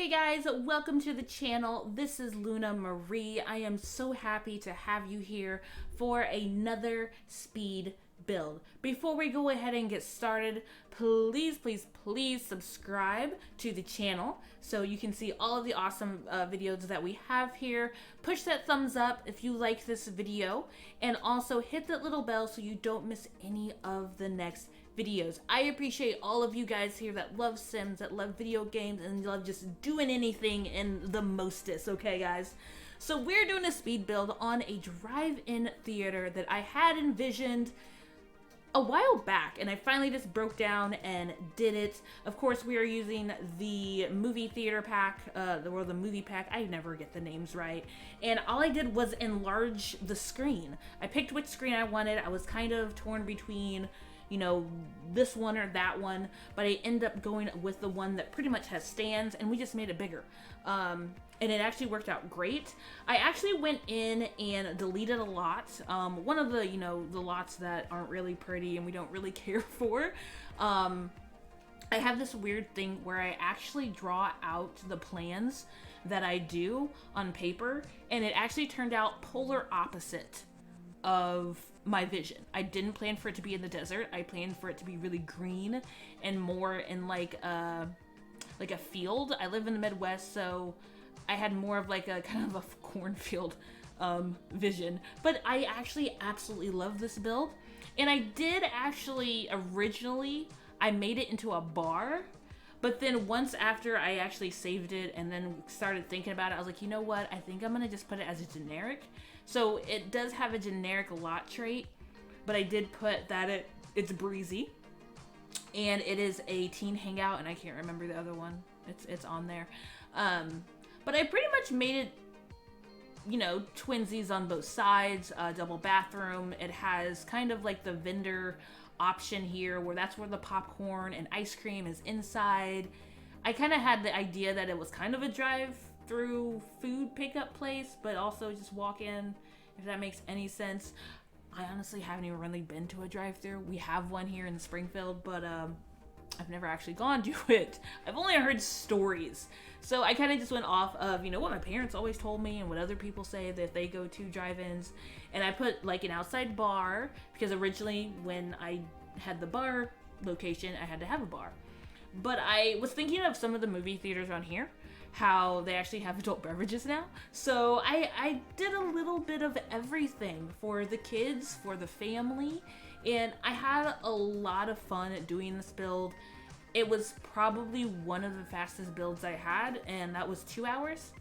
Hey guys, welcome to the channel. This is Luna Marie. I am so happy to have you here for another speed build. Before we go ahead and get started, please subscribe to the channel so you can see all of the awesome videos that we have here. Push that thumbs up if you like this video, and also hit that little bell so you don't miss any of the next videos. I appreciate all of you guys here that love Sims, that love video games, and love just doing anything in the mostest, okay guys? So we're doing a speed build on a drive-in theater that I had envisioned a while back, and I finally just broke down and did it. Of course, we are using the movie theater pack, or the movie pack. I never get the names right. And all I did was enlarge the screen. I picked which screen I wanted. I was kind of torn between, you know, this one or that one, but I ended up going with the one that pretty much has stands, and we just made it bigger. And it actually worked out great. I actually went in and deleted a lot. One of the, the lots that aren't really pretty and we don't really care for. I have this weird thing where I actually draw out the plans that I do on paper, and it actually turned out polar opposite of my vision. I didn't plan for it to be in the desert. I planned for it to be really green and more in like a field. I live in the Midwest, so I had more of like a kind of a cornfield vision. But I actually absolutely love this build. And I did actually, originally, I made it into a bar. But then once after I actually saved it and then started thinking about it, I was like, you know what? I think I'm going to just put it as a generic. So it does have a generic lot trait, but I did put that it's breezy. And it is a teen hangout, and I can't remember the other one. It's on there. But I pretty much made it, twinsies on both sides, double bathroom. It has kind of like the vendor option here where that's where the popcorn and ice cream is inside. I kind of had the idea that it was kind of a drive-through food pickup place, but also just walk in, if that makes any sense. I honestly haven't even really been to a drive-through. We have one here in Springfield, but I've never actually gone to it. I've only heard stories. So I kind of just went off of, what my parents always told me and what other people say that they go to drive-ins. And I put like an outside bar because originally when I had the bar location, I had to have a bar. But I was thinking of some of the movie theaters around here, how they actually have adult beverages now. So I did a little bit of everything for the kids, for the family, and I had a lot of fun at doing this build. It was probably one of the fastest builds I had, and that was 2 hours.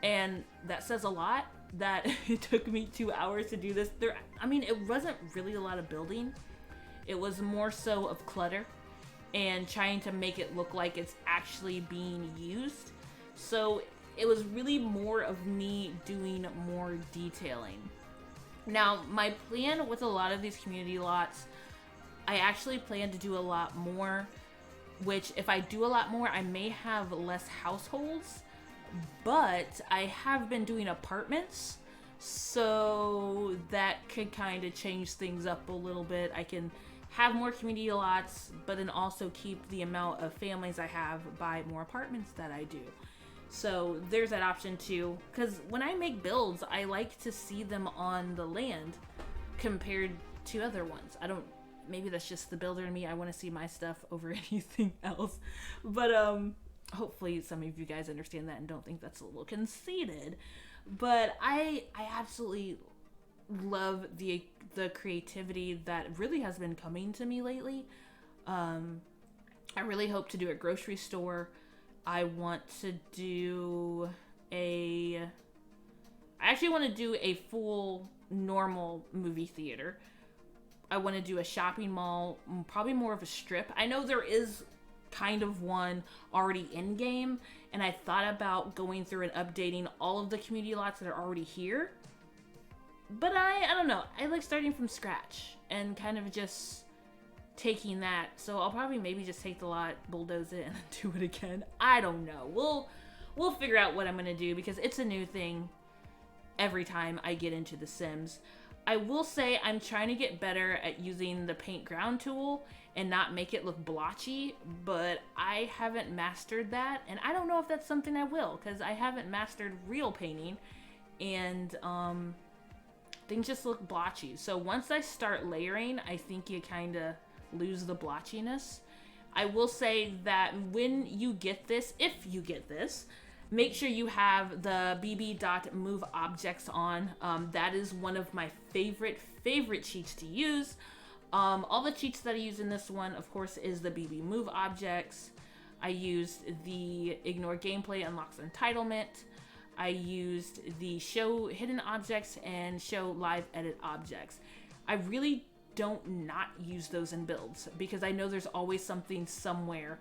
And that says a lot that it took me 2 hours to do this. It wasn't really a lot of building. It was more so of clutter and trying to make it look like it's actually being used. So it was really more of me doing more detailing. Now, my plan with a lot of these community lots, I actually plan to do a lot more, which if I do a lot more, I may have less households, but I have been doing apartments, so that could kind of change things up a little bit. I can have more community lots, but then also keep the amount of families I have by more apartments that I do. So there's that option too, because when I make builds, I like to see them on the land compared to other ones. Maybe that's just the builder in me. I want to see my stuff over anything else. But hopefully some of you guys understand that and don't think that's a little conceited. But I absolutely love the creativity that really has been coming to me lately. I really hope to do a grocery store. I want to do I actually want to do a full normal movie theater. I want to do a shopping mall, probably more of a strip. I know there is kind of one already in game, and I thought about going through and updating all of the community lots that are already here. But I don't know. I like starting from scratch and kind of just taking that. So I'll probably maybe just take the lot, bulldoze it, and then do it again. I don't know. We'll figure out what I'm going to do because it's a new thing every time I get into The Sims. I will say I'm trying to get better at using the paint ground tool and not make it look blotchy, but I haven't mastered that, and I don't know if that's something I will, because I haven't mastered real painting, and things just look blotchy. So once I start layering, I think you kind of lose the blotchiness. I will say that when you get this, if you get this, make sure you have the bb.moveobjects on. That is one of my favorite cheats to use. All the cheats that I use in this one, of course, is the bb.moveobjects. I used the ignore gameplay unlocks entitlement. I used the show hidden objects and show live edit objects. I really don't not use those in builds because I know there's always something somewhere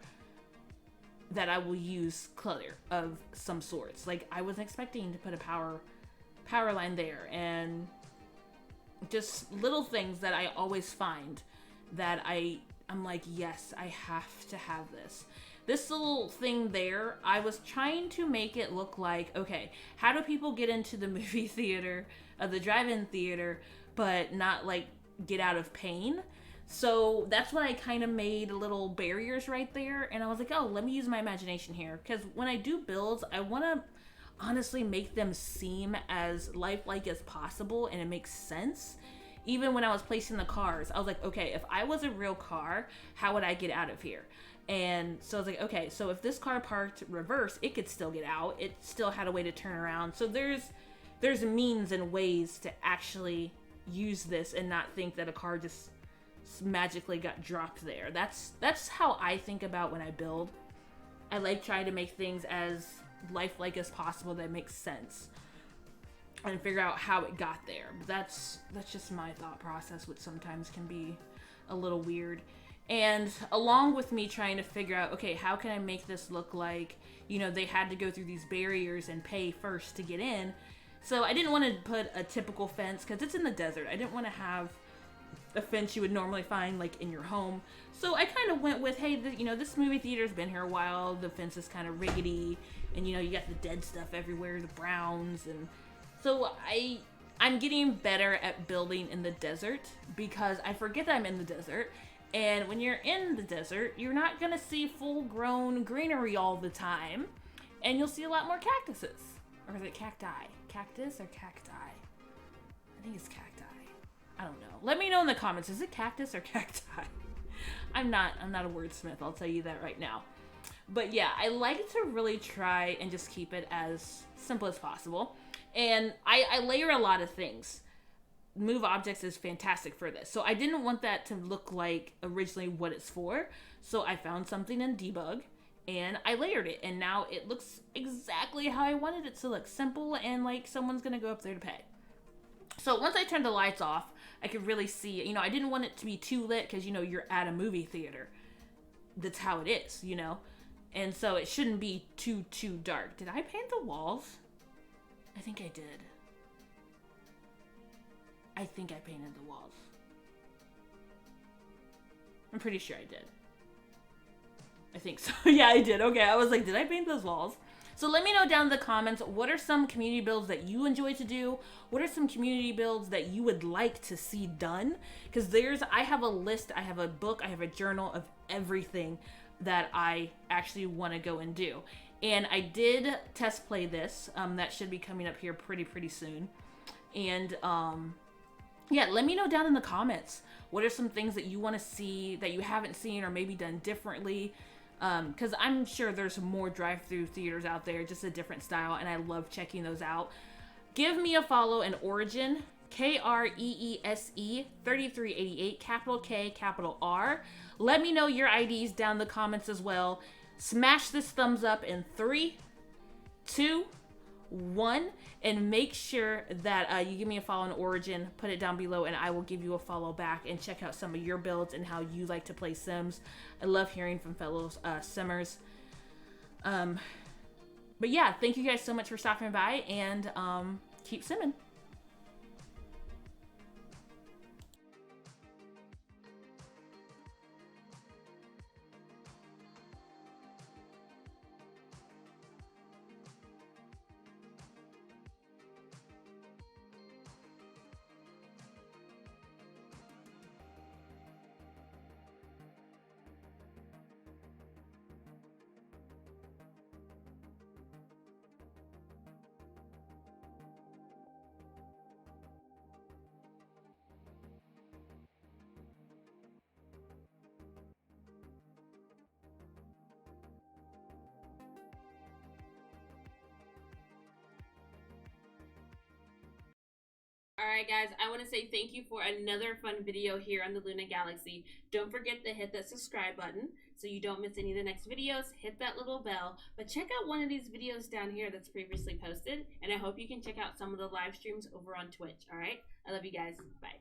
that I will use clutter of some sorts. Like I wasn't expecting to put a power line there, and just little things that I always find that I'm like, yes, I have to have this. This little thing there, I was trying to make it look like, okay, how do people get into the movie theater, the drive-in theater, but not like get out of pain? So that's what I kind of made little barriers right there. And I was like, oh, let me use my imagination here. Because when I do builds, I want to honestly make them seem as lifelike as possible and it makes sense. Even when I was placing the cars, I was like, okay, if I was a real car, how would I get out of here? And so I was like, okay, so if this car parked reverse, it could still get out. It still had a way to turn around. So there's means and ways to actually use this and not think that a car just magically got dropped there. That's how I think about when I build. I like trying to make things as lifelike as possible that makes sense and figure out how it got there. But that's just my thought process, which sometimes can be a little weird. And along with me trying to figure out, okay, how can I make this look like, you know, they had to go through these barriers and pay first to get in. So I didn't want to put a typical fence because it's in the desert. I didn't want to have a fence you would normally find like in your home. So I kind of went with, hey, this movie theater's been here a while. The fence is kind of rickety, and you got the dead stuff everywhere, the browns, and so I'm getting better at building in the desert because I forget that I'm in the desert. And when you're in the desert, you're not gonna see full-grown greenery all the time, and you'll see a lot more cactuses. Or is it cacti? Cactus or cacti? I think it's cacti. I don't know. Let me know in the comments. Is it cactus or cacti? I'm not a wordsmith. I'll tell you that right now. But yeah, I like to really try and just keep it as simple as possible. And I layer a lot of things. Move objects is fantastic for this. So I didn't want that to look like originally what it's for. So I found something in debug and I layered it. And now it looks exactly how I wanted it to look. Simple and like someone's going to go up there to pay. So once I turned the lights off, I could really see it. I didn't want it to be too lit because, you're at a movie theater. That's how it is, And so it shouldn't be too dark. Did I paint the walls? I think I did. I think I painted the walls. I'm pretty sure I did. I think so. Yeah, I did. Okay, I was like, did I paint those walls? So let me know down in the comments, what are some community builds that you enjoy to do? What are some community builds that you would like to see done? Because I have a list, I have a book, I have a journal of everything that I actually want to go and do. And I did test play this. That should be coming up here pretty soon. And yeah, let me know down in the comments. What are some things that you want to see that you haven't seen or maybe done differently? Because I'm sure there's more drive-through theaters out there, just a different style, and I love checking those out. Give me a follow in Origin, KREESE 3388, capital K, capital R. Let me know your IDs down in the comments as well. Smash this thumbs up in 3, 2, 1, and make sure that you give me a follow on Origin. Put it down below and I will give you a follow back and check out some of your builds and how you like to play Sims. I love hearing from fellow Simmers. But yeah, thank you guys so much for stopping by, and keep simming. Alright guys, I want to say thank you for another fun video here on the Luna Galaxy. Don't forget to hit that subscribe button so you don't miss any of the next videos. Hit that little bell. But check out one of these videos down here that's previously posted. And I hope you can check out some of the live streams over on Twitch. Alright? I love you guys. Bye.